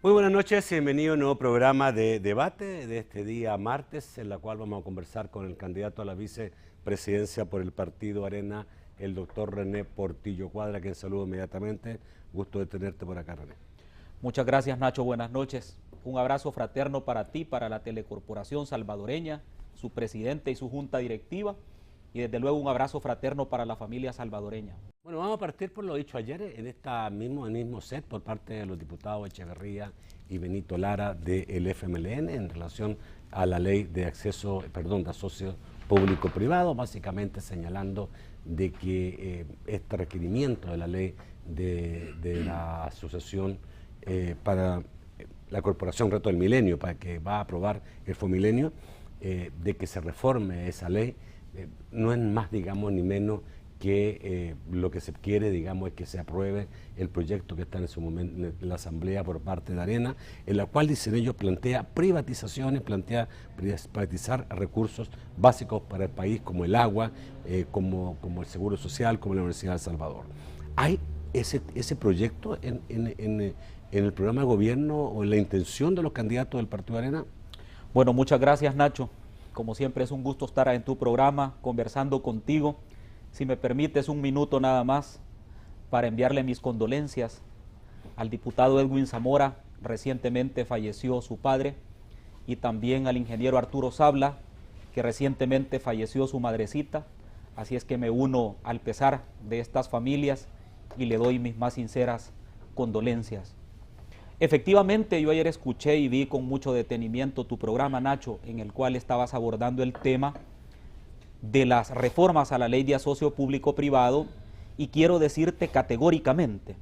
Muy buenas noches, bienvenido a un nuevo programa de debate de este día martes, en la cual vamos a conversar con el candidato a la vicepresidencia por el Partido Arena, el doctor René Portillo Cuadra, a quien saludo inmediatamente. Gusto de tenerte por acá, René. Muchas gracias, Nacho, buenas noches. Un abrazo fraterno para ti, para la Telecorporación Salvadoreña, su presidente y su junta directiva, y desde luego un abrazo fraterno para la familia salvadoreña. Bueno, vamos a partir por lo dicho ayer en el mismo set por parte de los diputados Echeverría y Benito Lara del FMLN en relación a la ley de acceso, de asocio público-privado, básicamente señalando de que este requerimiento de la ley de la asociación para la Corporación Reto del Milenio, para que va a aprobar el Fomilenio, de que se reforme esa ley, no es más, digamos, ni menos que lo que se quiere, digamos, es que se apruebe el proyecto que está en su momento en la Asamblea por parte de Arena, en la cual, dicen ellos, plantea privatizaciones, plantea privatizar recursos básicos para el país, como el agua, como el Seguro Social, como la Universidad de El Salvador. ¿Hay ese proyecto en el programa de gobierno o en la intención de los candidatos del Partido Arena? Bueno, muchas gracias, Nacho. Como siempre es un gusto estar en tu programa, conversando contigo. Si me permites un minuto nada más para enviarle mis condolencias al diputado Edwin Zamora, recientemente falleció su padre, y también al ingeniero Arturo Sabla, que recientemente falleció su madrecita. Así es que me uno al pesar de estas familias y le doy mis más sinceras condolencias. Efectivamente, yo ayer escuché y vi con mucho detenimiento tu programa, Nacho, en el cual estabas abordando el tema de las reformas a la ley de asocio público-privado, y quiero decirte categóricamente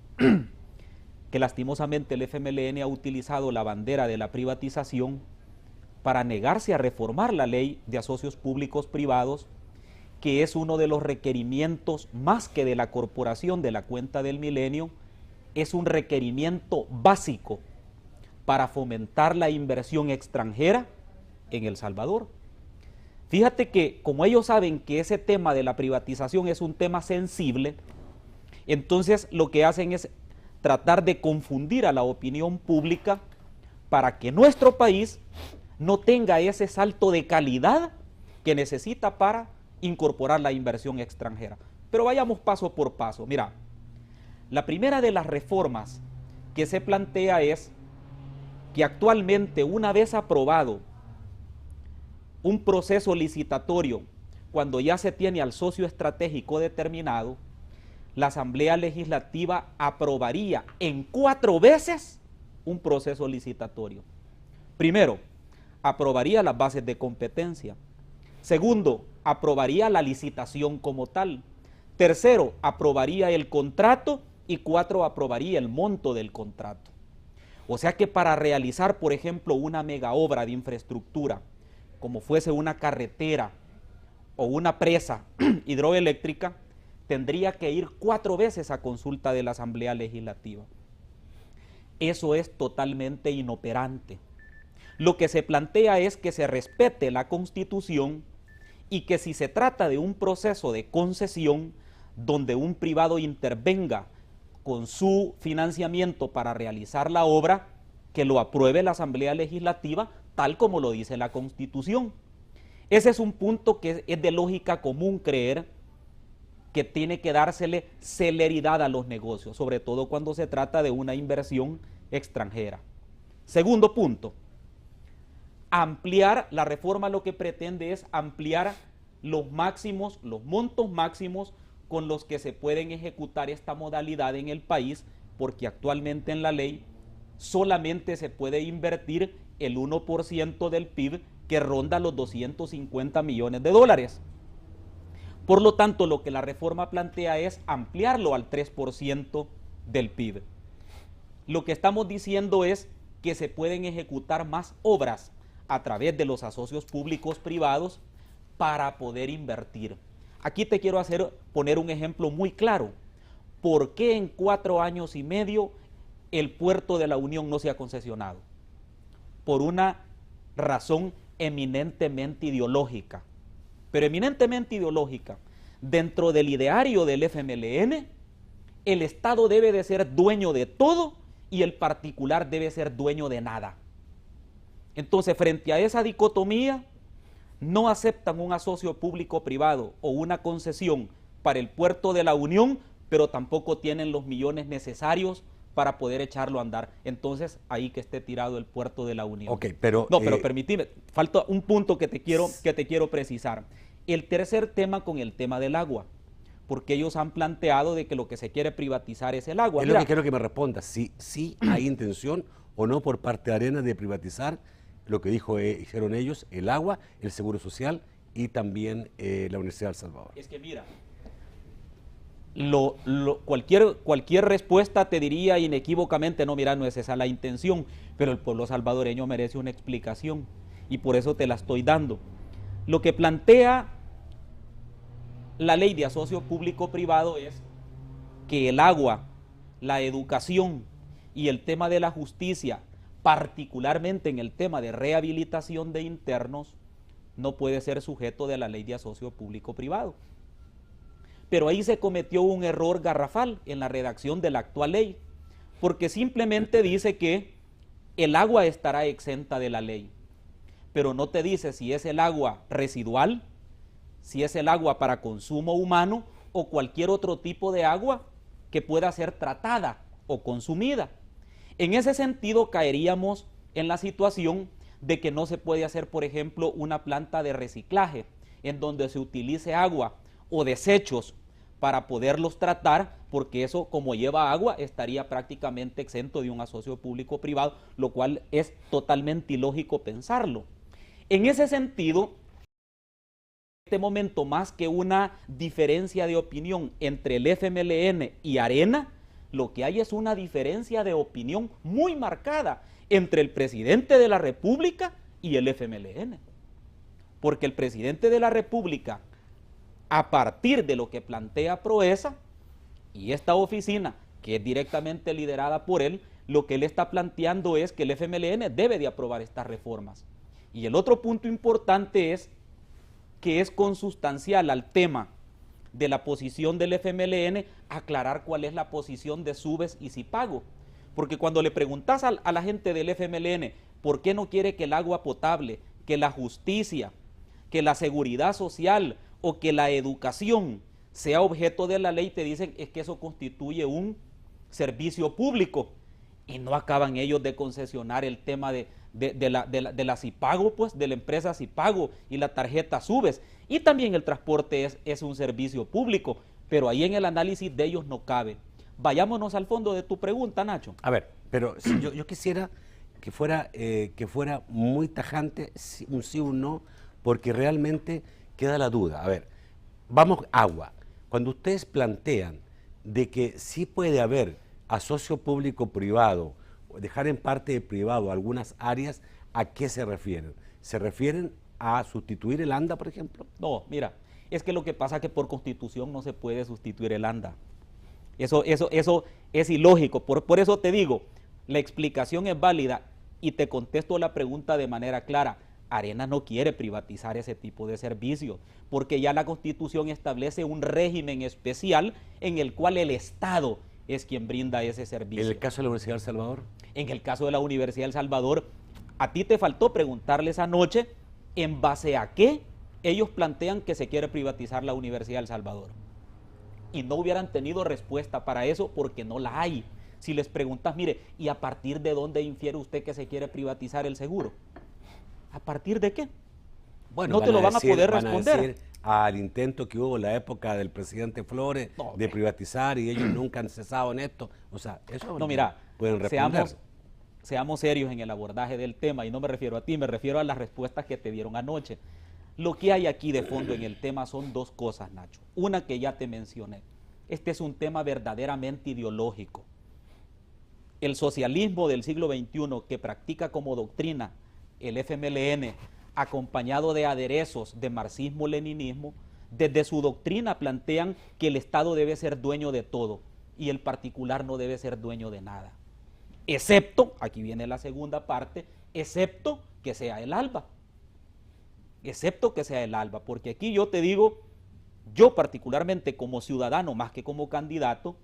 que lastimosamente el FMLN ha utilizado la bandera de la privatización para negarse a reformar la ley de asocios públicos-privados, que es uno de los requerimientos, más que de la corporación de la cuenta del milenio, es un requerimiento básico para fomentar la inversión extranjera en El Salvador. Fíjate que como ellos saben que ese tema de la privatización es un tema sensible, entonces lo que hacen es tratar de confundir a la opinión pública para que nuestro país no tenga ese salto de calidad que necesita para incorporar la inversión extranjera. Pero vayamos paso por paso. Mira, la primera de las reformas que se plantea es que actualmente, una vez aprobado un proceso licitatorio, cuando ya se tiene al socio estratégico determinado, la Asamblea Legislativa aprobaría en 4 veces un proceso licitatorio. Primero, aprobaría las bases de competencia. Segundo, aprobaría la licitación como tal. Tercero, aprobaría el contrato. Y 4, aprobaría el monto del contrato. O sea que para realizar, por ejemplo, una mega obra de infraestructura, como fuese una carretera o una presa hidroeléctrica, tendría que ir 4 veces a consulta de la Asamblea Legislativa. Eso es totalmente inoperante. Lo que se plantea es que se respete la Constitución y que si se trata de un proceso de concesión donde un privado intervenga con su financiamiento para realizar la obra, que lo apruebe la Asamblea Legislativa tal como lo dice la Constitución. Ese es un punto que es de lógica común creer que tiene que dársele celeridad a los negocios, sobre todo cuando se trata de una inversión extranjera. Segundo punto, ampliar, la reforma lo que pretende es ampliar los montos máximos con los que se pueden ejecutar esta modalidad en el país, porque actualmente en la ley solamente se puede invertir el 1% del PIB, que ronda los 250 millones de dólares. Por lo tanto, lo que la reforma plantea es ampliarlo al 3% del PIB. Lo que estamos diciendo es que se pueden ejecutar más obras a través de los asocios públicos privados para poder invertir. Aquí te quiero poner un ejemplo muy claro. ¿Por qué en 4 años y medio el puerto de la Unión no se ha concesionado? Por una razón eminentemente ideológica. Pero eminentemente ideológica. Dentro del ideario del FMLN, el Estado debe de ser dueño de todo y el particular debe ser dueño de nada. Entonces, frente a esa dicotomía, no aceptan un asocio público-privado o una concesión para el puerto de la Unión, pero tampoco tienen los millones necesarios para poder echarlo a andar. Entonces, ahí que esté tirado el puerto de la Unión. Ok, pero... No, pero permíteme, falta un punto que te quiero precisar. El tercer tema con el tema del agua, porque ellos han planteado de que lo que se quiere privatizar es el agua. Es lo que quiero que me responda, si hay intención o no por parte de Arena de privatizar lo que hicieron ellos, el agua, el seguro social y también la Universidad de El Salvador. Es que mira, cualquier respuesta te diría inequívocamente, no, mira, no es esa la intención, pero el pueblo salvadoreño merece una explicación y por eso te la estoy dando. Lo que plantea la ley de asocio público-privado es que el agua, la educación y el tema de la justicia, particularmente en el tema de rehabilitación de internos, no puede ser sujeto de la ley de asocio público-privado. Pero ahí se cometió un error garrafal en la redacción de la actual ley, porque simplemente dice que el agua estará exenta de la ley, pero no te dice si es el agua residual, si es el agua para consumo humano o cualquier otro tipo de agua que pueda ser tratada o consumida. En ese sentido caeríamos en la situación de que no se puede hacer, por ejemplo, una planta de reciclaje en donde se utilice agua o desechos para poderlos tratar, porque eso, como lleva agua, estaría prácticamente exento de un asocio público-privado, lo cual es totalmente ilógico pensarlo. En ese sentido, en este momento, más que una diferencia de opinión entre el FMLN y Arena, lo que hay es una diferencia de opinión muy marcada entre el presidente de la República y el FMLN. Porque el presidente de la República, a partir de lo que plantea Proesa y esta oficina, que es directamente liderada por él, lo que él está planteando es que el FMLN debe de aprobar estas reformas. Y el otro punto importante es que es consustancial al tema de la posición del FMLN aclarar cuál es la posición de Subes y Zipago. Porque cuando le preguntas a la gente del FMLN por qué no quiere que el agua potable, que la justicia, que la seguridad social o que la educación sea objeto de la ley, te dicen es que eso constituye un servicio público y no acaban ellos de concesionar el tema de la Zipago, pues, de la empresa Zipago y la tarjeta Subes. Y también el transporte es un servicio público, pero ahí en el análisis de ellos no cabe. Vayámonos al fondo de tu pregunta, Nacho. A ver, pero si yo quisiera que fuera muy tajante, un sí o un no, porque realmente queda la duda. A ver, vamos, agua. Cuando ustedes plantean de que sí puede haber asocio público-privado, dejar en parte de privado algunas áreas, ¿a qué se refieren? ¿Se refieren a sustituir el ANDA, por ejemplo? No, mira, es que lo que pasa es que por constitución no se puede sustituir el ANDA. Eso es ilógico. Por eso te digo, la explicación es válida y te contesto la pregunta de manera clara. Arena no quiere privatizar ese tipo de servicios, porque ya la Constitución establece un régimen especial en el cual el Estado es quien brinda ese servicio. ¿En el caso de la Universidad de El Salvador? En el caso de la Universidad de El Salvador, a ti te faltó preguntarles anoche en base a qué ellos plantean que se quiere privatizar la Universidad de El Salvador. Y no hubieran tenido respuesta para eso porque no la hay. Si les preguntas, mire, ¿y a partir de dónde infiere usted que se quiere privatizar el seguro? ¿A partir de qué? Bueno, no te lo van a poder responder. Van a decir al intento que hubo en la época del presidente Flores de privatizar y ellos nunca han cesado en esto. O sea, eso no, mira, pueden responder. Seamos serios en el abordaje del tema y no me refiero a ti, me refiero a las respuestas que te dieron anoche. Lo que hay aquí de fondo en el tema son dos cosas, Nacho. Una que ya te mencioné. Este es un tema verdaderamente ideológico. El socialismo del siglo XXI que practica como doctrina el FMLN, acompañado de aderezos de marxismo-leninismo, desde su doctrina plantean que el Estado debe ser dueño de todo y el particular no debe ser dueño de nada. Excepto, aquí viene la segunda parte, excepto que sea el ALBA. Excepto que sea el ALBA, porque aquí yo te digo, yo particularmente como ciudadano, más que como candidato,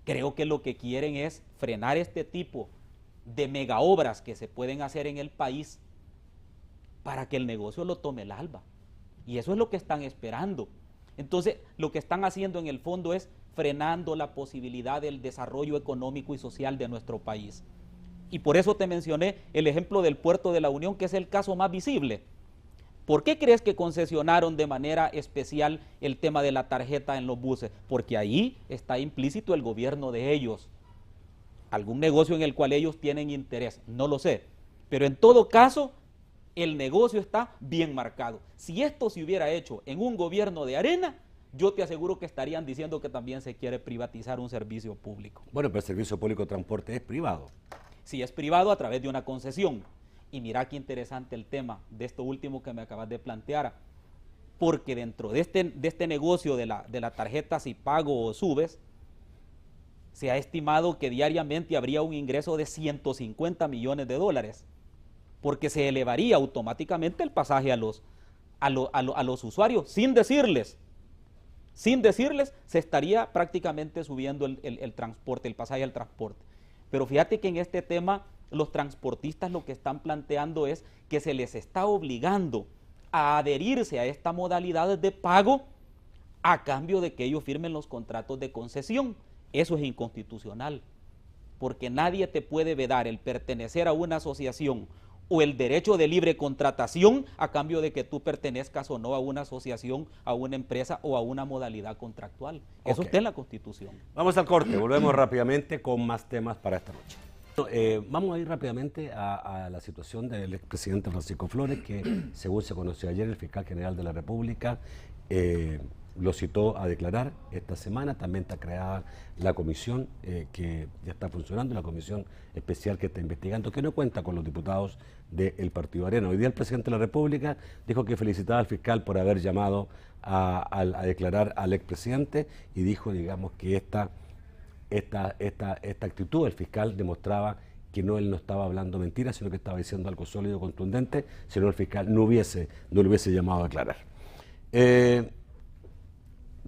Creo que lo que quieren es frenar este tipo de mega obras que se pueden hacer en el país para que el negocio lo tome el ALBA. Y eso es lo que están esperando. Entonces, lo que están haciendo en el fondo es frenando la posibilidad del desarrollo económico y social de nuestro país. Y por eso te mencioné el ejemplo del Puerto de la Unión, que es el caso más visible. ¿Por qué crees que concesionaron de manera especial el tema de la tarjeta en los buses? Porque ahí está implícito el gobierno de ellos. Algún negocio en el cual ellos tienen interés, no lo sé. Pero en todo caso, el negocio está bien marcado. Si esto se hubiera hecho en un gobierno de arena, yo te aseguro que estarían diciendo que también se quiere privatizar un servicio público. Bueno, pero el servicio público de transporte es privado. Si es privado a través de una concesión. Y mira qué interesante el tema de esto último que me acabas de plantear, porque dentro de este negocio de la tarjeta si pago o subes, se ha estimado que diariamente habría un ingreso de 150 millones de dólares, porque se elevaría automáticamente el pasaje a los usuarios, sin decirles, se estaría prácticamente subiendo el transporte, el pasaje al transporte. Pero fíjate que en este tema los transportistas lo que están planteando es que se les está obligando a adherirse a esta modalidad de pago a cambio de que ellos firmen los contratos de concesión. Eso es inconstitucional, porque nadie te puede vedar el pertenecer a una asociación o el derecho de libre contratación a cambio de que tú pertenezcas o no a una asociación, a una empresa o a una modalidad contractual. Eso está en la Constitución. Vamos al corte, volvemos rápidamente con más temas para esta noche. Vamos a ir rápidamente a la situación del expresidente Francisco Flores, que según se conoció ayer, el fiscal general de la República lo citó a declarar esta semana. También está creada la comisión que ya está funcionando, la comisión especial que está investigando, que no cuenta con los diputados del Partido Arena. Hoy día el presidente de la República dijo que felicitaba al fiscal por haber llamado a declarar al expresidente y dijo, digamos, que esta actitud del fiscal demostraba que él no estaba hablando mentiras, sino que estaba diciendo algo sólido, contundente, si no el fiscal no lo hubiese llamado a declarar.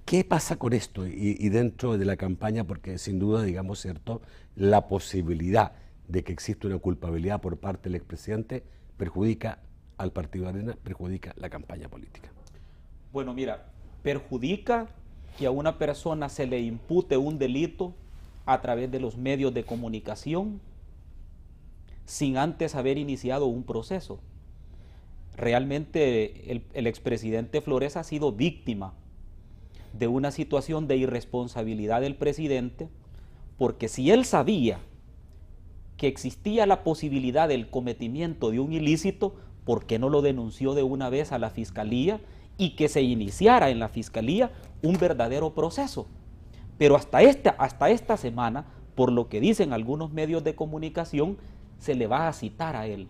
¿Qué pasa con esto y dentro de la campaña? Porque sin duda, digamos, cierto, la posibilidad de que exista una culpabilidad por parte del expresidente perjudica al Partido Arena, perjudica la campaña política. Bueno, mira, perjudica que a una persona se le impute un delito a través de los medios de comunicación sin antes haber iniciado un proceso. Realmente el expresidente Flores ha sido víctima de una situación de irresponsabilidad del presidente, porque si él sabía que existía la posibilidad del cometimiento de un ilícito, ¿por qué no lo denunció de una vez a la Fiscalía y que se iniciara en la Fiscalía un verdadero proceso? Pero hasta esta semana, por lo que dicen algunos medios de comunicación, se le va a citar a él.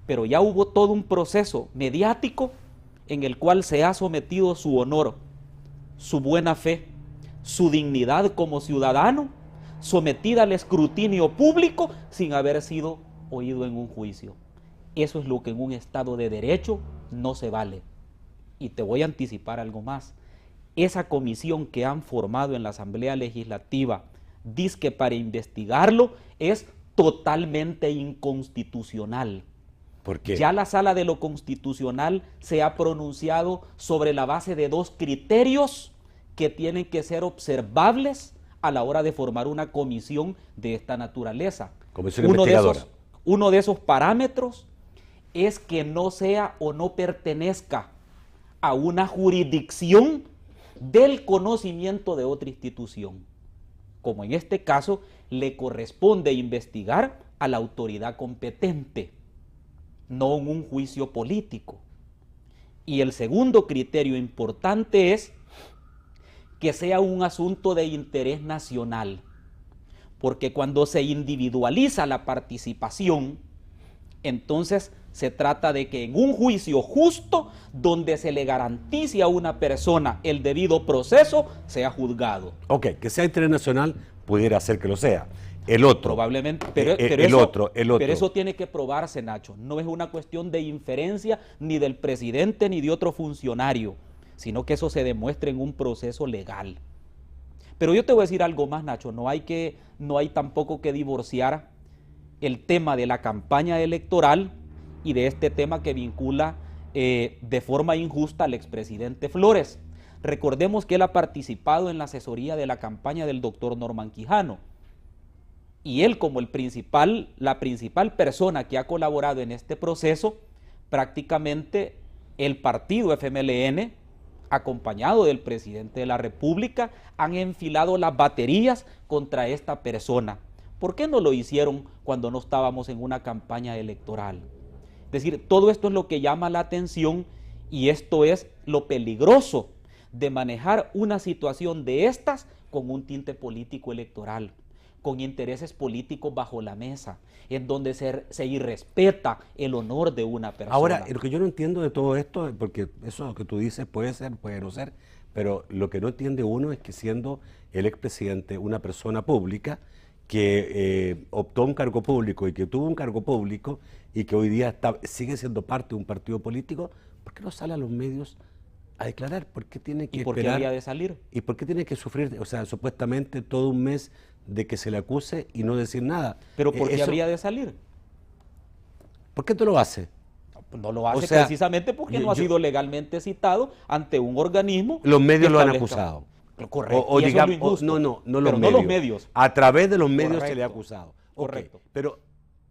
Pero ya hubo todo un proceso mediático en el cual se ha sometido su honor, su buena fe, su dignidad como ciudadano, sometida al escrutinio público sin haber sido oído en un juicio. Eso es lo que en un Estado de Derecho no se vale. Y te voy a anticipar algo más. Esa comisión que han formado en la Asamblea Legislativa, dizque para investigarlo, es totalmente inconstitucional. ¿Por qué? Ya la Sala de lo Constitucional se ha pronunciado sobre la base de dos criterios que tienen que ser observables a la hora de formar una comisión de esta naturaleza. Comisión investigadora. Uno de esos parámetros es que no sea o no pertenezca a una jurisdicción del conocimiento de otra institución. Como en este caso, le corresponde investigar a la autoridad competente, no en un juicio político. Y el segundo criterio importante es que sea un asunto de interés nacional, porque cuando se individualiza la participación, entonces se trata de que en un juicio justo, donde se le garantice a una persona el debido proceso, sea juzgado. Ok, que sea interés nacional pudiera ser que lo sea. El otro. Probablemente, pero eso tiene que probarse, Nacho. No es una cuestión de inferencia ni del presidente ni de otro funcionario, sino que eso se demuestre en un proceso legal. Pero yo te voy a decir algo más, Nacho, no hay tampoco que divorciar el tema de la campaña electoral y de este tema que vincula de forma injusta al expresidente Flores. Recordemos que él ha participado en la asesoría de la campaña del doctor Norman Quijano. Y él, como la principal persona que ha colaborado en este proceso, prácticamente el partido FMLN, acompañado del presidente de la República, han enfilado las baterías contra esta persona. ¿Por qué no lo hicieron cuando no estábamos en una campaña electoral? Es decir, todo esto es lo que llama la atención y esto es lo peligroso de manejar una situación de estas con un tinte político electoral, con intereses políticos bajo la mesa, en donde se irrespeta el honor de una persona. Ahora, lo que yo no entiendo de todo esto, porque eso que tú dices puede ser, puede no ser, pero lo que no entiende uno es que siendo el expresidente una persona pública que optó un cargo público y que tuvo un cargo público y que hoy día sigue siendo parte de un partido político, ¿por qué no sale a los medios a declarar? ¿Por qué tiene que ¿Y por qué había de salir? ¿Y por qué tiene que sufrir, o sea, supuestamente todo un mes de que se le acuse y no decir nada? ¿Pero por qué habría de salir? ¿Por qué tú lo haces? No lo hace precisamente porque no ha sido legalmente citado ante un organismo. Los medios lo han acusado. Correcto. O digamos, no los medios. A través de los medios se le ha acusado. Correcto. Okay. Pero,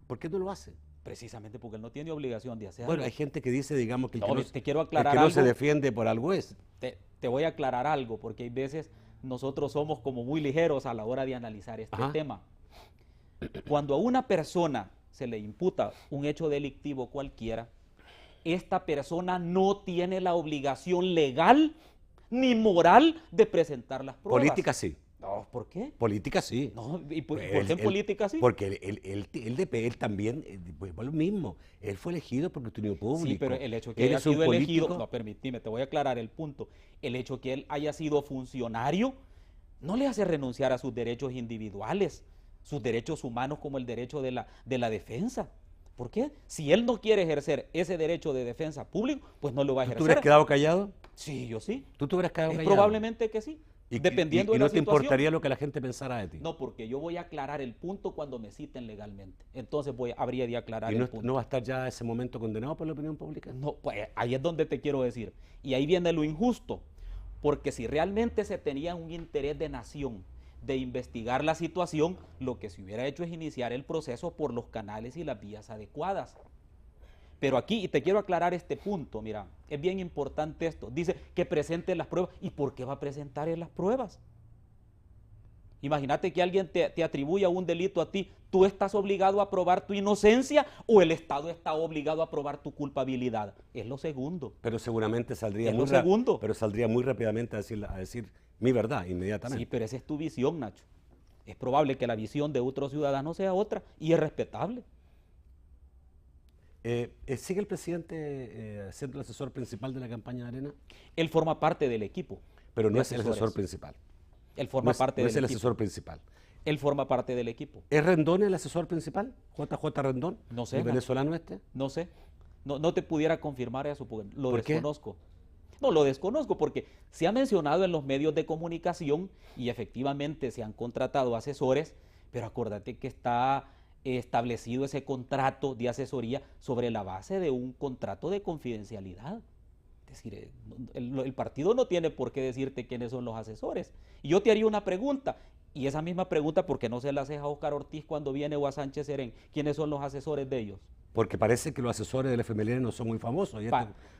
¿por qué no lo hace? Precisamente porque él no tiene obligación de hacerlo. Bueno, hay gente que dice, digamos, que, te quiero aclarar que algo. No se defiende por algo es. Te voy a aclarar algo, porque hay veces nosotros somos como muy ligeros a la hora de analizar este tema. Cuando a una persona se le imputa un hecho delictivo cualquiera, esta persona no tiene la obligación legal ni moral de presentar las pruebas. Política sí. No, ¿por qué? Política sí. No, ¿y por qué en política sí? Porque él también, pues lo mismo, él fue elegido por el escrutinio público. Sí, pero el hecho que él haya sido elegido, no, permíteme, te voy a aclarar el punto. El hecho que él haya sido funcionario no le hace renunciar a sus derechos individuales, sus derechos humanos como el derecho de la defensa. ¿Por qué? Si él no quiere ejercer ese derecho de defensa público, pues no lo va a ejercer. ¿Tú hubieras quedado callado? Sí, yo sí. ¿Tú te hubieras quedado callado? Probablemente que sí. Dependiendo de la situación. ¿Y no te importaría lo que la gente pensara de ti? No, porque yo voy a aclarar el punto cuando me citen legalmente. Entonces habría de aclarar el punto. ¿No va a estar ya ese momento condenado por la opinión pública? No, pues ahí es donde te quiero decir. Y ahí viene lo injusto. Porque si realmente se tenía un interés de nación de investigar la situación, lo que se hubiera hecho es iniciar el proceso por los canales y las vías adecuadas. Pero aquí, y te quiero aclarar este punto, mira, es bien importante esto. Dice que presente las pruebas. ¿Y por qué va a presentar las pruebas? Imagínate que alguien te atribuya un delito a ti. ¿Tú estás obligado a probar tu inocencia o el Estado está obligado a probar tu culpabilidad? Es lo segundo. Pero seguramente saldría muy rápidamente a decir mi verdad inmediatamente. Sí, pero esa es tu visión, Nacho. Es probable que la visión de otro ciudadano sea otra y es respetable. ¿Sigue el presidente siendo el asesor principal de la campaña de Arena? Él forma parte del equipo. Pero no es el asesor principal. Él forma parte del equipo. No es el asesor principal. Él forma parte del equipo. ¿Es Rendón el asesor principal? ¿JJ Rendón? No sé. ¿El venezolano este? No sé. No te pudiera confirmar eso porque lo desconozco. ¿Qué? No, lo desconozco porque se ha mencionado en los medios de comunicación y efectivamente se han contratado asesores, pero acuérdate que está establecido ese contrato de asesoría sobre la base de un contrato de confidencialidad. Es decir, el partido no tiene por qué decirte quiénes son los asesores. Y yo te haría una pregunta, y esa misma pregunta, ¿por qué no se la hace a Óscar Ortiz cuando viene o a Sánchez Serén? ¿Quiénes son los asesores de ellos? Porque parece que los asesores del FMLN no son muy famosos.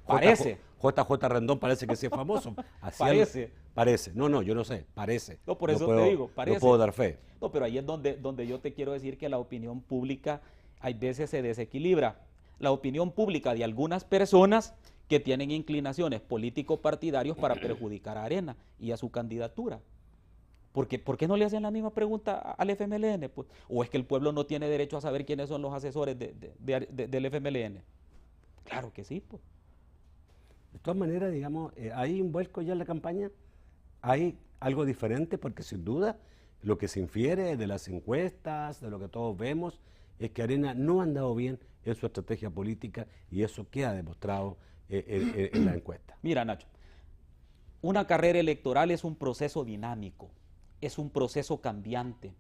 Parece. JJ Rendón parece que sí es famoso. Parece. No, yo no sé. Parece. No, por eso te digo, parece. No puedo dar fe. No, pero ahí es donde yo te quiero decir que la opinión pública hay veces se desequilibra. La opinión pública de algunas personas que tienen inclinaciones político-partidarios para perjudicar a Arena y a su candidatura. ¿Por qué no le hacen la misma pregunta al FMLN? Pues, ¿o es que el pueblo no tiene derecho a saber quiénes son los asesores del FMLN? Claro que sí, pues. De todas maneras, digamos, hay un vuelco ya en la campaña, hay algo diferente, porque sin duda lo que se infiere de las encuestas, de lo que todos vemos, es que Arena no ha andado bien en su estrategia política y eso queda demostrado en la encuesta. Mira, Nacho, una carrera electoral es un proceso dinámico es un proceso cambiante,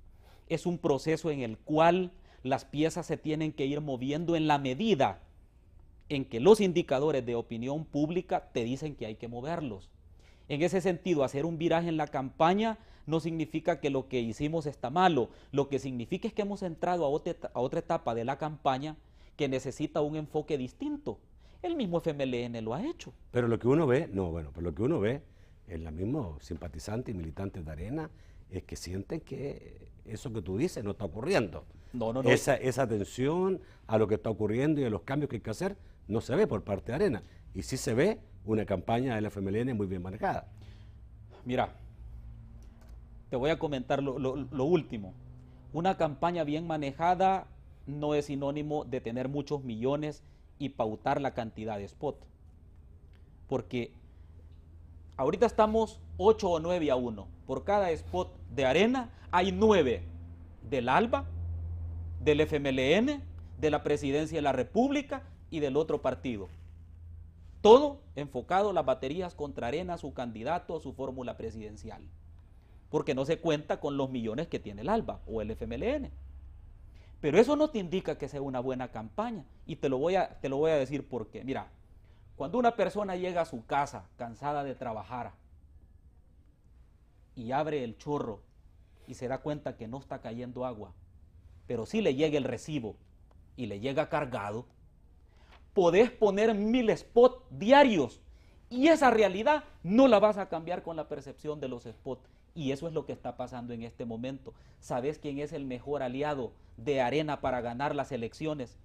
es un proceso en el cual las piezas se tienen que ir moviendo en la medida en que los indicadores de opinión pública te dicen que hay que moverlos. En ese sentido, hacer un viraje en la campaña no significa que lo que hicimos está malo, lo que significa es que hemos entrado a otra etapa de la campaña que necesita un enfoque distinto. El mismo FMLN lo ha hecho. Pero lo que uno ve, pero lo que uno ve en los mismos simpatizantes y militantes de Arena es que sienten que eso que tú dices no está ocurriendo. No. Esa atención a lo que está ocurriendo y a los cambios que hay que hacer no se ve por parte de Arena. Y sí se ve una campaña del FMLN muy bien manejada. Mira, te voy a comentar lo último. Una campaña bien manejada no es sinónimo de tener muchos millones y pautar la cantidad de spot. Porque ahorita estamos 8 o 9 a 1. Por cada spot de Arena hay 9 del ALBA, del FMLN, de la Presidencia de la República y del otro partido. Todo enfocado las baterías contra Arena, su candidato, su fórmula presidencial. Porque no se cuenta con los millones que tiene el ALBA o el FMLN. Pero eso no te indica que sea una buena campaña. Y te lo voy a decir por qué. Mira, cuando una persona llega a su casa cansada de trabajar y abre el chorro y se da cuenta que no está cayendo agua, pero sí le llega el recibo y le llega cargado, podés poner 1000 spots diarios y esa realidad no la vas a cambiar con la percepción de los spots. Y eso es lo que está pasando en este momento. ¿Sabes quién es el mejor aliado de Arena para ganar las elecciones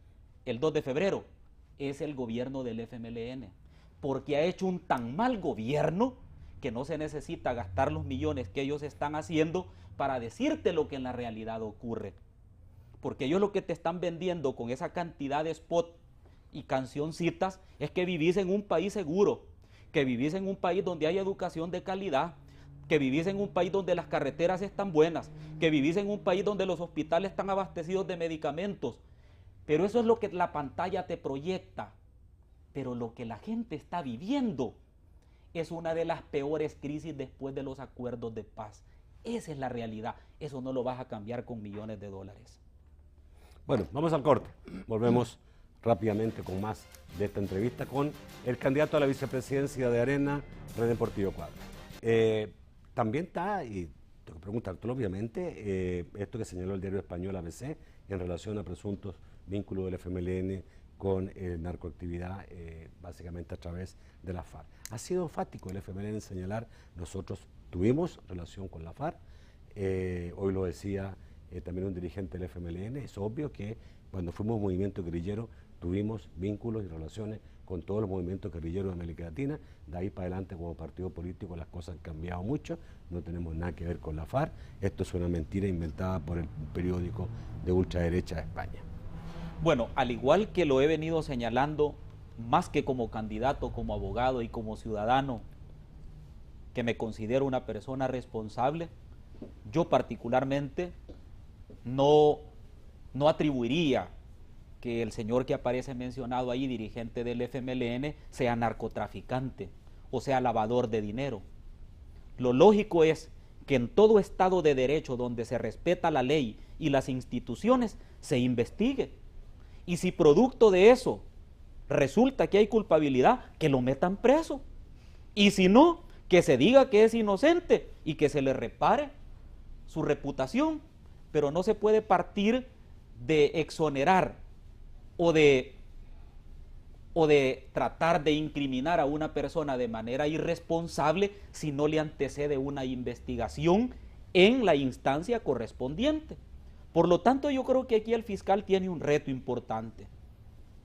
el 2 de febrero? Es el gobierno del FMLN. Porque ha hecho un tan mal gobierno que no se necesita gastar los millones que ellos están haciendo para decirte lo que en la realidad ocurre. Porque ellos lo que te están vendiendo con esa cantidad de spot y cancioncitas es que vivís en un país seguro, que vivís en un país donde hay educación de calidad, que vivís en un país donde las carreteras están buenas, que vivís en un país donde los hospitales están abastecidos de medicamentos. Pero eso es lo que la pantalla te proyecta. Pero lo que la gente está viviendo es una de las peores crisis después de los acuerdos de paz. Esa es la realidad. Eso no lo vas a cambiar con millones de dólares. Bueno, vamos al corte. Volvemos rápidamente con más de esta entrevista con el candidato a la vicepresidencia de Arena, René Portillo Cuadra. También está, y tengo que preguntártelo obviamente, esto que señaló el diario español ABC en relación a presuntos vínculos del FMLN con narcoactividad, básicamente a través de la FARC. Ha sido enfático el FMLN en señalar, nosotros tuvimos relación con la FARC, hoy lo decía también un dirigente del FMLN, es obvio que cuando fuimos movimiento guerrillero tuvimos vínculos y relaciones con todos los movimientos guerrilleros de América Latina. De ahí para adelante como partido político las cosas han cambiado mucho, no tenemos nada que ver con la FARC, esto es una mentira inventada por el periódico de ultraderecha de España. Bueno, al igual que lo he venido señalando, más que como candidato, como abogado y como ciudadano, que me considero una persona responsable, yo particularmente no atribuiría que el señor que aparece mencionado ahí, dirigente del FMLN, sea narcotraficante o sea lavador de dinero. Lo lógico es que en todo Estado de Derecho donde se respeta la ley y las instituciones, se investigue. Y si producto de eso resulta que hay culpabilidad, que lo metan preso. Y si no, que se diga que es inocente y que se le repare su reputación. Pero no se puede partir de exonerar o de tratar de incriminar a una persona de manera irresponsable si no le antecede una investigación en la instancia correspondiente. Por lo tanto, yo creo que aquí el fiscal tiene un reto importante.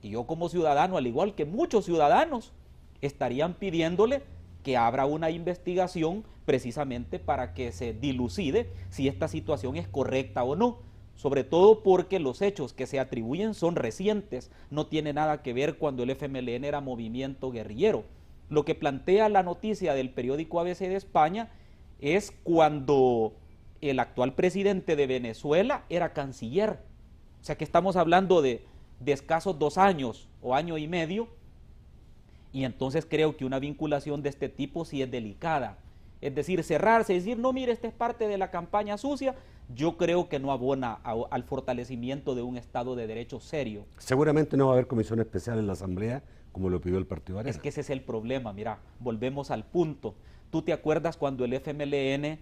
Y yo como ciudadano, al igual que muchos ciudadanos, estarían pidiéndole que abra una investigación precisamente para que se dilucide si esta situación es correcta o no. Sobre todo porque los hechos que se atribuyen son recientes, no tiene nada que ver cuando el FMLN era movimiento guerrillero. Lo que plantea la noticia del periódico ABC de España es cuando el actual presidente de Venezuela era canciller. O sea que estamos hablando de escasos 2 años o año y medio, y entonces creo que una vinculación de este tipo sí es delicada. Es decir, cerrarse y decir, no, mire, esta es parte de la campaña sucia, yo creo que no abona al fortalecimiento de un Estado de Derecho serio. Seguramente no va a haber comisión especial en la Asamblea, como lo pidió el Partido Arena. Es que ese es el problema, mira, volvemos al punto. ¿Tú te acuerdas cuando el FMLN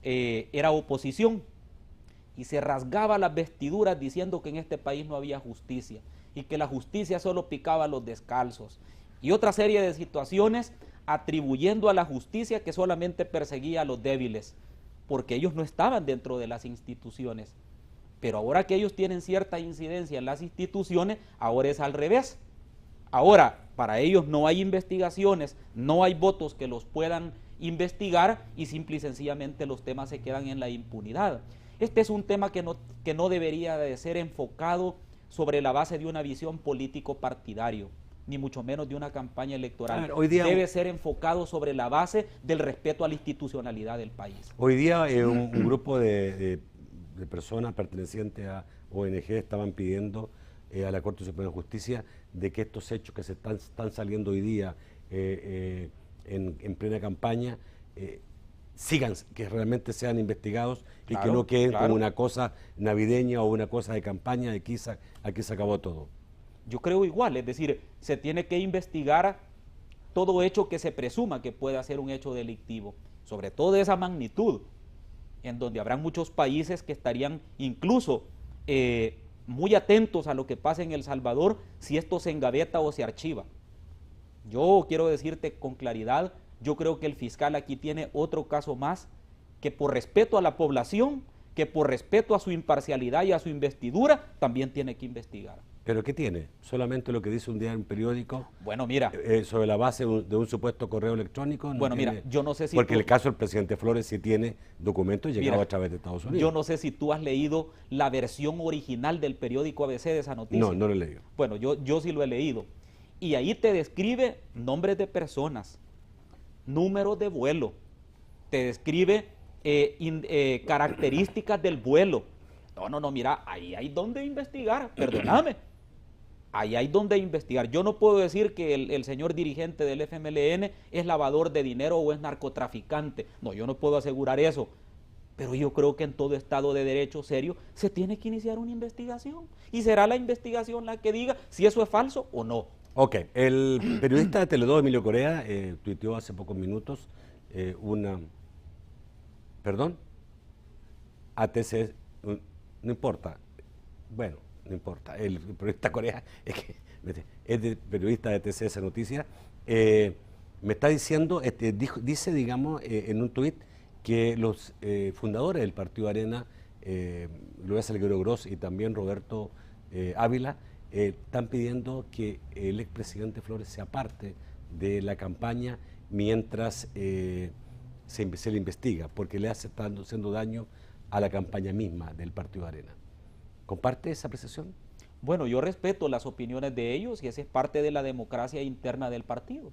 era oposición y se rasgaba las vestiduras diciendo que en este país no había justicia y que la justicia solo picaba a los descalzos? Y otra serie de situaciones atribuyendo a la justicia que solamente perseguía a los débiles, porque ellos no estaban dentro de las instituciones. Pero ahora que ellos tienen cierta incidencia en las instituciones, ahora es al revés. Ahora, para ellos no hay investigaciones, no hay votos que los puedan investigar y simple y sencillamente los temas se quedan en la impunidad. Este es un tema que no debería de ser enfocado sobre la base de una visión político-partidario, ni mucho menos de una campaña electoral. Ver, hoy día debe ser enfocado sobre la base del respeto a la institucionalidad del país. Hoy día un grupo de personas pertenecientes a ONG estaban pidiendo a la Corte Suprema de Justicia de que estos hechos que se están saliendo hoy día en plena campaña sigan, que realmente sean investigados y que no queden como una cosa navideña o una cosa de campaña de aquí se acabó todo. Yo creo igual, es decir, se tiene que investigar todo hecho que se presuma que pueda ser un hecho delictivo, sobre todo de esa magnitud, en donde habrán muchos países que estarían incluso muy atentos a lo que pasa en El Salvador si esto se engaveta o se archiva. Yo quiero decirte con claridad, yo creo que el fiscal aquí tiene otro caso más que por respeto a la población, que por respeto a su imparcialidad y a su investidura, también tiene que investigar. ¿Pero qué tiene? ¿Solamente lo que dice un día en un periódico? Bueno, mira. Sobre la base de un supuesto correo electrónico. Bueno, mira, yo no sé si... Porque el caso del presidente Flores sí tiene documentos llegados a través de Estados Unidos. Yo no sé si tú has leído la versión original del periódico ABC de esa noticia. No, no lo he leído. Bueno, yo sí lo he leído. Y ahí te describe nombres de personas, números de vuelo, te describe características del vuelo. No, mira, ahí hay donde investigar, perdóname. Ahí hay donde investigar. Yo no puedo decir que el señor dirigente del FMLN es lavador de dinero o es narcotraficante. No, yo no puedo asegurar eso. Pero yo creo que en todo Estado de Derecho serio se tiene que iniciar una investigación. Y será la investigación la que diga si eso es falso o no. Ok, el periodista de Tele2, Emilio Corea, tuiteó hace pocos minutos ¿Perdón? ATC, no importa. Bueno, no importa. El periodista Corea es periodista de TC esa noticia. Me está diciendo, dice, digamos, en un tuit que los fundadores del Partido Arena, Luis Salguero Gross y también Roberto Ávila, están pidiendo que el expresidente Flores sea parte de la campaña mientras se le investiga, porque le están haciendo daño a la campaña misma del Partido Arena. ¿Comparte esa apreciación? Bueno, yo respeto las opiniones de ellos y esa es parte de la democracia interna del partido.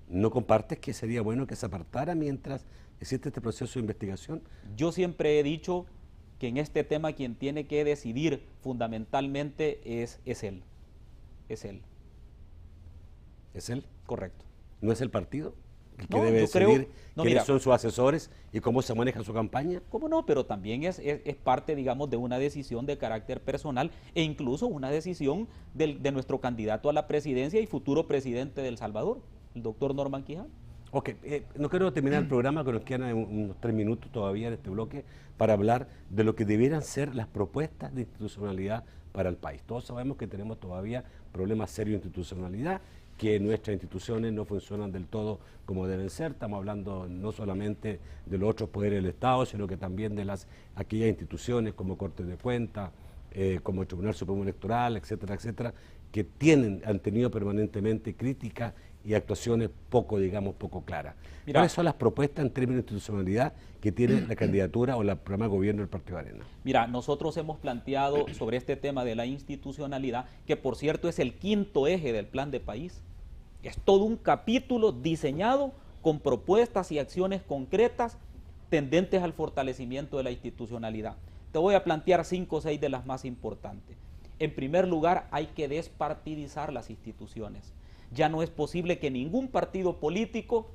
¿No compartes que sería bueno que se apartara mientras existe este proceso de investigación? Yo siempre he dicho que en este tema quien tiene que decidir fundamentalmente es él. Es él. ¿Es él? Correcto. ¿No es el partido el que No, debe decidir quiénes son sus asesores y cómo se maneja su campaña? ¿Cómo no? Pero también es parte, digamos, de una decisión de carácter personal e incluso una decisión de nuestro candidato a la presidencia y futuro presidente de El Salvador, el doctor Norman Quijano. Ok, no quiero terminar el programa, que nos quedan unos 3 minutos todavía en este bloque para hablar de lo que debieran ser las propuestas de institucionalidad para el país. Todos sabemos que tenemos todavía problemas serios de institucionalidad, que nuestras instituciones no funcionan del todo como deben ser. Estamos hablando no solamente de los otros poderes del Estado, sino que también de aquellas instituciones como Corte de Cuentas, como el Tribunal Supremo Electoral, etcétera, etcétera, que han tenido permanentemente críticas y actuaciones poco claras. Mira, ¿cuáles son las propuestas en términos de institucionalidad que tiene la candidatura o el programa de gobierno del Partido Arena? Mira, nosotros hemos planteado sobre este tema de la institucionalidad, que por cierto es el 5º eje del plan de país. Es todo un capítulo diseñado con propuestas y acciones concretas tendentes al fortalecimiento de la institucionalidad. Te voy a plantear 5 o 6 de las más importantes. En primer lugar, hay que despartidizar las instituciones. Ya no es posible que ningún partido político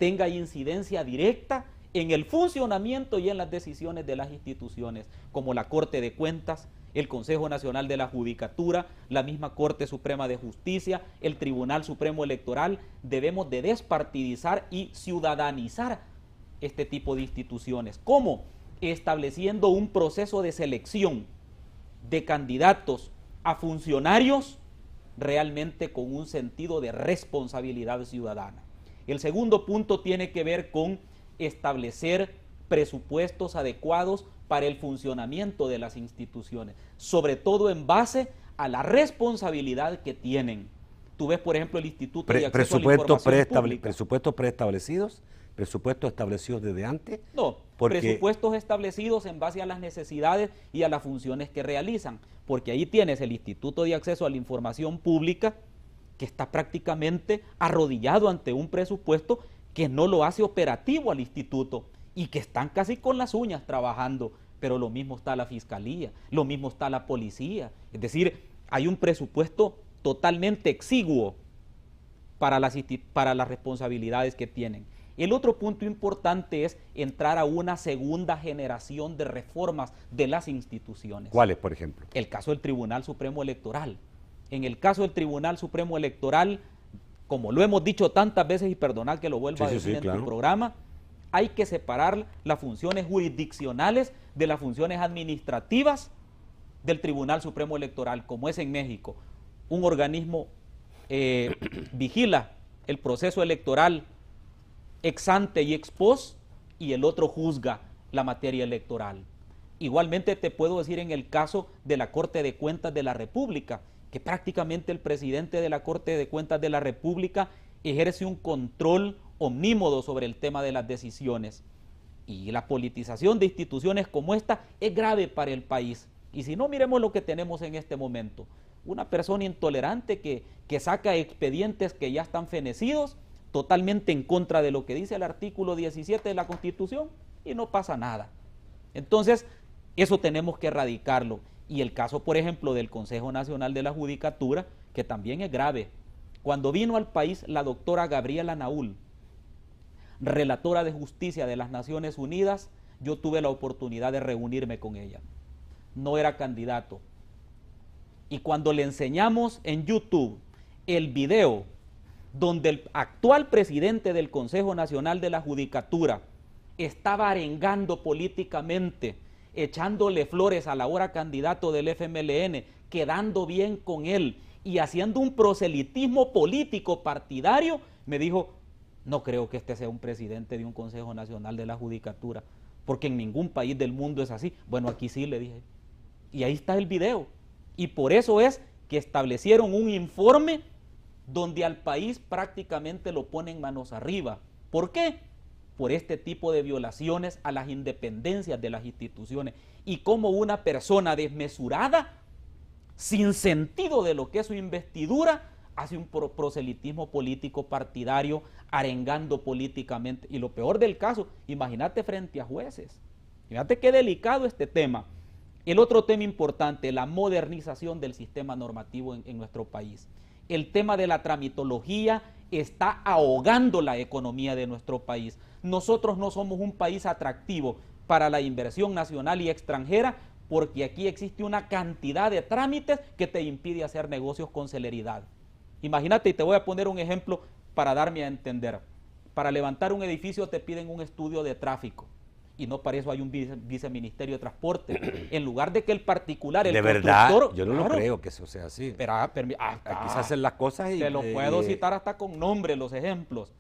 tenga incidencia directa en el funcionamiento y en las decisiones de las instituciones, como la Corte de Cuentas, el Consejo Nacional de la Judicatura, la misma Corte Suprema de Justicia, el Tribunal Supremo Electoral. Debemos de despartidizar y ciudadanizar este tipo de instituciones. ¿Cómo? Estableciendo un proceso de selección de candidatos a funcionarios realmente con un sentido de responsabilidad ciudadana. El segundo punto tiene que ver con establecer presupuestos adecuados para el funcionamiento de las instituciones, sobre todo en base a la responsabilidad que tienen. Tú ves, por ejemplo, el Instituto de Acceso a la Información Pública. ¿Presupuestos preestablecidos? ¿Presupuestos establecidos desde antes? No, presupuestos establecidos en base a las necesidades y a las funciones que realizan, porque ahí tienes el Instituto de Acceso a la Información Pública, que está prácticamente arrodillado ante un presupuesto que no lo hace operativo al instituto y que están casi con las uñas trabajando, pero lo mismo está la Fiscalía, lo mismo está la Policía. Es decir, hay un presupuesto totalmente exiguo para las responsabilidades que tienen. El otro punto importante es entrar a una segunda generación de reformas de las instituciones. ¿Cuáles, por ejemplo? El caso del Tribunal Supremo Electoral. En el caso del Tribunal Supremo Electoral, como lo hemos dicho tantas veces, y perdonad que lo vuelva a decir en tu programa, hay que separar las funciones jurisdiccionales de las funciones administrativas del Tribunal Supremo Electoral, como es en México. Un organismo vigila el proceso electoral ex ante y ex post, y el otro juzga la materia electoral. Igualmente te puedo decir en el caso de la Corte de Cuentas de la República, que prácticamente el presidente de la Corte de Cuentas de la República ejerce un control omnímodo sobre el tema de las decisiones. Y la politización de instituciones como esta es grave para el país. Y si no, miremos lo que tenemos en este momento. Una persona intolerante que saca expedientes que ya están fenecidos, totalmente en contra de lo que dice el artículo 17 de la Constitución, y no pasa nada. Entonces, eso tenemos que erradicarlo. Y el caso, por ejemplo, del Consejo Nacional de la Judicatura, que también es grave. Cuando vino al país la doctora Gabriela Naúl, relatora de Justicia de las Naciones Unidas, yo tuve la oportunidad de reunirme con ella. No era candidato. Y cuando le enseñamos en YouTube el video donde el actual presidente del Consejo Nacional de la Judicatura estaba arengando políticamente, echándole flores al ahora candidato del FMLN, quedando bien con él y haciendo un proselitismo político partidario, me dijo, no creo que este sea un presidente de un Consejo Nacional de la Judicatura, porque en ningún país del mundo es así. Bueno, aquí sí, le dije. Y ahí está el video. Y por eso es que establecieron un informe donde al país prácticamente lo ponen manos arriba. ¿Por qué? Por este tipo de violaciones a las independencias de las instituciones y cómo una persona desmesurada, sin sentido de lo que es su investidura, hace un proselitismo político partidario, arengando políticamente. Y lo peor del caso, imagínate frente a jueces. Fíjate qué delicado este tema. El otro tema importante, la modernización del sistema normativo en nuestro país. El tema de la tramitología está ahogando la economía de nuestro país. Nosotros no somos un país atractivo para la inversión nacional y extranjera porque aquí existe una cantidad de trámites que te impide hacer negocios con celeridad. Imagínate, y te voy a poner un ejemplo para darme a entender. Para levantar un edificio te piden un estudio de tráfico. Y no para eso hay un viceministerio de transporte. En lugar de que el particular, el constructor... De verdad, yo no lo creo que eso sea así. Pero, aquí se hacen las cosas y... Te lo puedo citar hasta con nombre los ejemplos.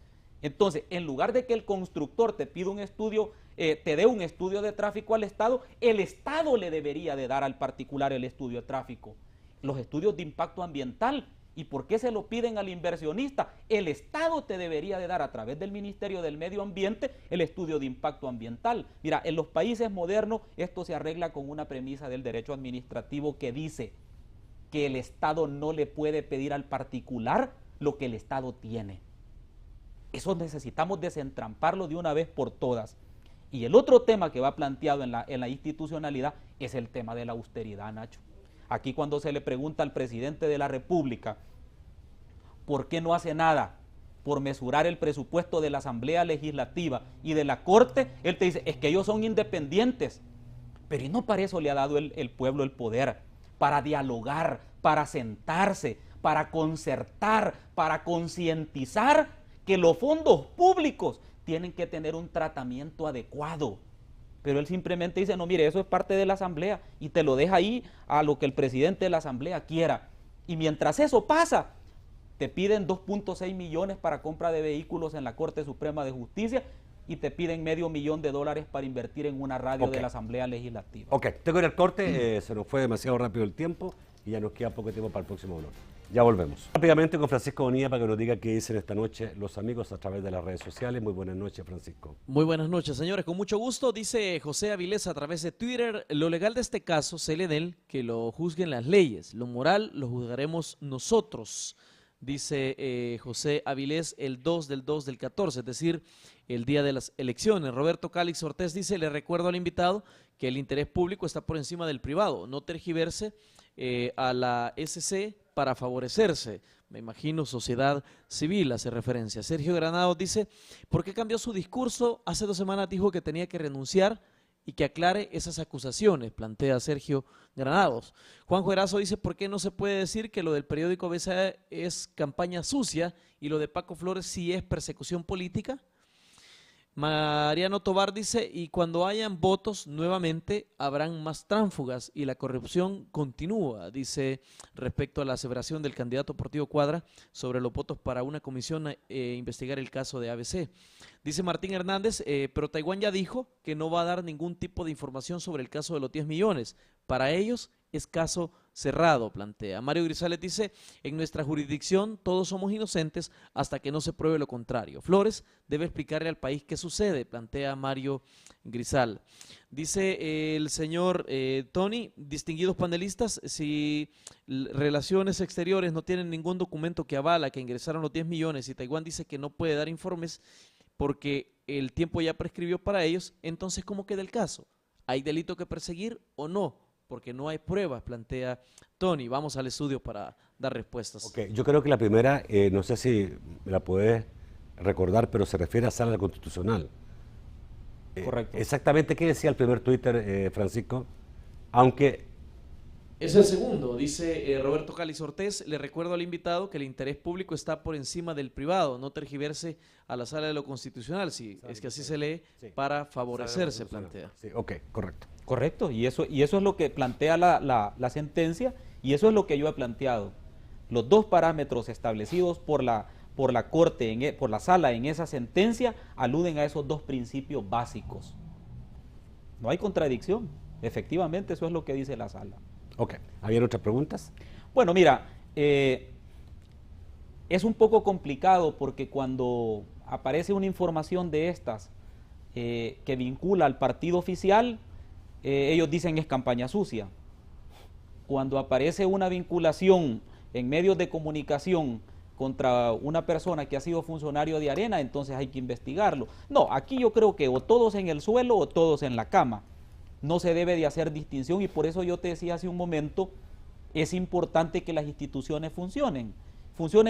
Entonces, en lugar de que el constructor te pida un estudio, te dé un estudio de tráfico al Estado, el Estado le debería de dar al particular el estudio de tráfico. Los estudios de impacto ambiental. ¿Y por qué se lo piden al inversionista? El Estado te debería de dar a través del Ministerio del Medio Ambiente el estudio de impacto ambiental. Mira, en los países modernos esto se arregla con una premisa del derecho administrativo que dice que el Estado no le puede pedir al particular lo que el Estado tiene. Eso necesitamos desentramparlo de una vez por todas. Y el otro tema que va planteado en la institucionalidad es el tema de la austeridad, Nacho. Aquí cuando se le pregunta al presidente de la República por qué no hace nada por mesurar el presupuesto de la Asamblea Legislativa y de la Corte, él te dice, es que ellos son independientes. Pero y no para eso le ha dado el pueblo el poder, para dialogar, para sentarse, para concertar, para concientizar que los fondos públicos tienen que tener un tratamiento adecuado. Pero él simplemente dice, no, mire, eso es parte de la Asamblea y te lo deja ahí a lo que el presidente de la Asamblea quiera. Y mientras eso pasa, te piden 2.6 millones para compra de vehículos en la Corte Suprema de Justicia y te piden $500,000 para invertir en una radio de la Asamblea Legislativa. Ok, tengo que ir al corte, se nos fue demasiado rápido el tiempo y ya nos queda poco tiempo para el próximo bloque. Ya volvemos. Rápidamente con Francisco Bonilla para que nos diga qué dicen esta noche los amigos a través de las redes sociales. Muy buenas noches, Francisco. Muy buenas noches, señores. Con mucho gusto, dice José Avilés a través de Twitter, lo legal de este caso, cele en él que lo juzguen las leyes. Lo moral lo juzgaremos nosotros, dice José Avilés el 2 del 2 del 14, es decir, el día de las elecciones. Roberto Cálix Ortiz dice, le recuerdo al invitado que el interés público está por encima del privado. No tergiverse a la SC para favorecerse. Me imagino sociedad civil hace referencia. Sergio Granados dice, ¿por qué cambió su discurso? Hace 2 semanas dijo que tenía que renunciar y que aclare esas acusaciones, plantea Sergio Granados. Juanjo Erazo dice, ¿por qué no se puede decir que lo del periódico BCA es campaña sucia y lo de Paco Flores sí es persecución política? Mariano Tobar dice, y cuando hayan votos nuevamente habrán más tránsfugas y la corrupción continúa, dice respecto a la aseveración del candidato Portillo Cuadra sobre los votos para una comisión a investigar el caso de ABC. Dice Martín Hernández, pero Taiwán ya dijo que no va a dar ningún tipo de información sobre el caso de los 10 millones. Para ellos es caso cerrado, plantea. Mario Grisales dice, en nuestra jurisdicción todos somos inocentes hasta que no se pruebe lo contrario. Flores debe explicarle al país qué sucede, plantea Mario Grisal. Dice el señor Tony, distinguidos panelistas, si Relaciones Exteriores no tienen ningún documento que avala que ingresaron los 10 millones y Taiwán dice que no puede dar informes porque el tiempo ya prescribió para ellos, entonces ¿cómo queda el caso? ¿Hay delito que perseguir o no? Porque no hay pruebas, plantea Tony. Vamos al estudio para dar respuestas. Ok, yo creo que la primera, no sé si me la puedes recordar, pero se refiere a Sala Constitucional. Correcto. Exactamente, ¿qué decía el primer Twitter, Francisco? Aunque... Es el segundo, dice Roberto Cálix Ortiz, le recuerdo al invitado que el interés público está por encima del privado, no tergiverse a la Sala de lo Constitucional, si es que así se lee, para favorecerse, plantea. Sí, ok, correcto. Correcto, y eso es lo que plantea la sentencia, y eso es lo que yo he planteado. Los dos parámetros establecidos por la Corte, por la Sala en esa sentencia, aluden a esos dos principios básicos. No hay contradicción, efectivamente eso es lo que dice la Sala. Ok, ¿habían otras preguntas? Bueno, mira, es un poco complicado porque cuando aparece una información de estas que vincula al partido oficial, ellos dicen es campaña sucia. Cuando aparece una vinculación en medios de comunicación contra una persona que ha sido funcionario de Arena, entonces hay que investigarlo. No, aquí yo creo que o todos en el suelo o todos en la cama. No se debe de hacer distinción y por eso yo te decía hace un momento, es importante que las instituciones funcionen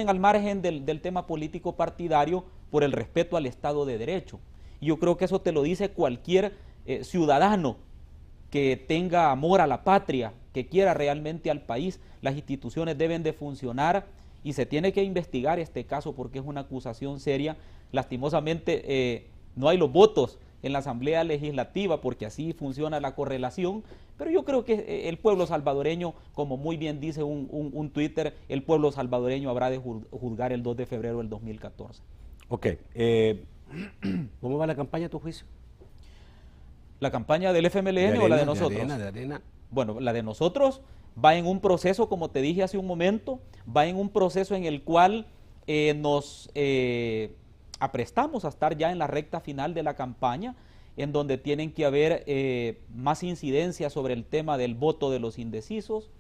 al margen del tema político partidario por el respeto al Estado de Derecho. Y yo creo que eso te lo dice cualquier ciudadano que tenga amor a la patria, que quiera realmente al país. Las instituciones deben de funcionar y se tiene que investigar este caso porque es una acusación seria. Lastimosamente no hay los votos en la Asamblea Legislativa porque así funciona la correlación, pero yo creo que el pueblo salvadoreño, como muy bien dice un Twitter, el pueblo salvadoreño habrá de juzgar el 2 de febrero del 2014. Ok, ¿cómo va la campaña a tu juicio? ¿La campaña del FMLN o la de nosotros? De Arena. Bueno, la de nosotros va en un proceso, como te dije hace un momento, va en un proceso en el cual nos aprestamos a estar ya en la recta final de la campaña, en donde tienen que haber más incidencia sobre el tema del voto de los indecisos,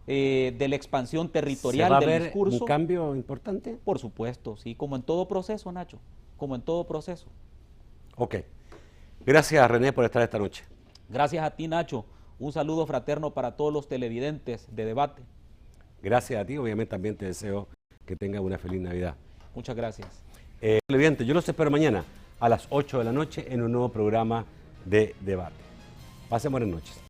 de la expansión territorial del discurso. ¿Se va a ver un cambio importante? Por supuesto, sí, como en todo proceso, Nacho, como en todo proceso. Ok. Gracias, René, por estar esta noche. Gracias a ti, Nacho. Un saludo fraterno para todos los televidentes de Debate. Gracias a ti, obviamente también te deseo que tengas una feliz Navidad. Muchas gracias. Televidente, yo los espero mañana a las 8 de la noche en un nuevo programa de debate. Pasen buenas noches.